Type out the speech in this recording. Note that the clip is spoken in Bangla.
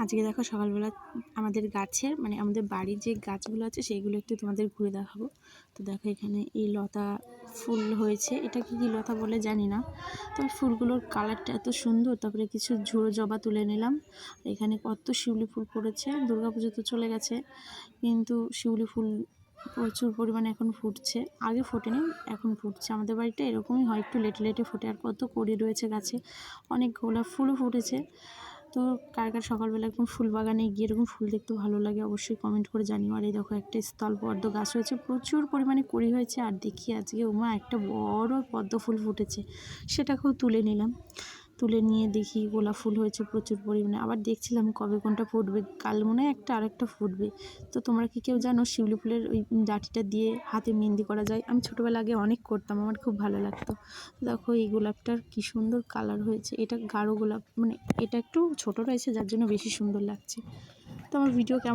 আজকে দেখো সকালবেলা আমাদের গাছের মানে আমাদের বাড়ির যে গাছগুলো আছে সেইগুলো একটু তোমাদের ঘুরে দেখাবো। তো দেখো এখানে এই লতা ফুল হয়েছে, এটা কি কি লতা বলে জানি না, তবে ফুলগুলোর কালারটা এত সুন্দর। তারপরে কিছু ঝুড়ো জবা তুলে নিলাম। এখানে কত শিউলি ফুল পড়েছে, দুর্গাপুজো তো চলে গেছে কিন্তু শিউলি ফুল প্রচুর পরিমাণে এখন ফুটছে, আগে ফোটেনি এখন ফুটছে। আমাদের বাড়িটা এরকমই হয়, একটু লেটে লেটে ফোটে। আর কত কড়ি রয়েছে গাছে, অনেক গোলাপ ফুলও ফুটেছে। তো কার কার সকালবেলা এরকম ফুল বাগানে গিয়ে এরকম ফুল দেখতে ভালো লাগে অবশ্যই কমেন্ট করে জানিও। আর এই দেখো একটা স্থলপদ্ম গাছ হয়েছে, প্রচুর পরিমাণে কড়ি হয়েছে। আর দেখি আজকে ওমা একটা বড় পদ্ম ফুল ফুটেছে, সেটাকেও তুলে নিলাম। তুলে নিয়ে দেখি গোলাপ ফুল হয়েছে প্রচুর পরিমাণে। আবার দেখছিলাম কবে কোনটা ফুটবে, কাল মনে হয় একটা আরেকটা ফুটবে। তো তোমরা কি কেউ জানো শিউলি ফুলের ওই ডাঁটিটা দিয়ে হাতে মেহেন্দি করা যায়? আমি ছোটোবেলা আগে অনেক করতাম, আমার খুব ভালো লাগতো। দেখো এই গোলাপটার কি সুন্দর কালার হয়েছে, এটা গাঢ় গোলাপ, মানে এটা একটু ছোট রয়েছে যার জন্য বেশি সুন্দর লাগছে। তো আমার ভিডিও কেমন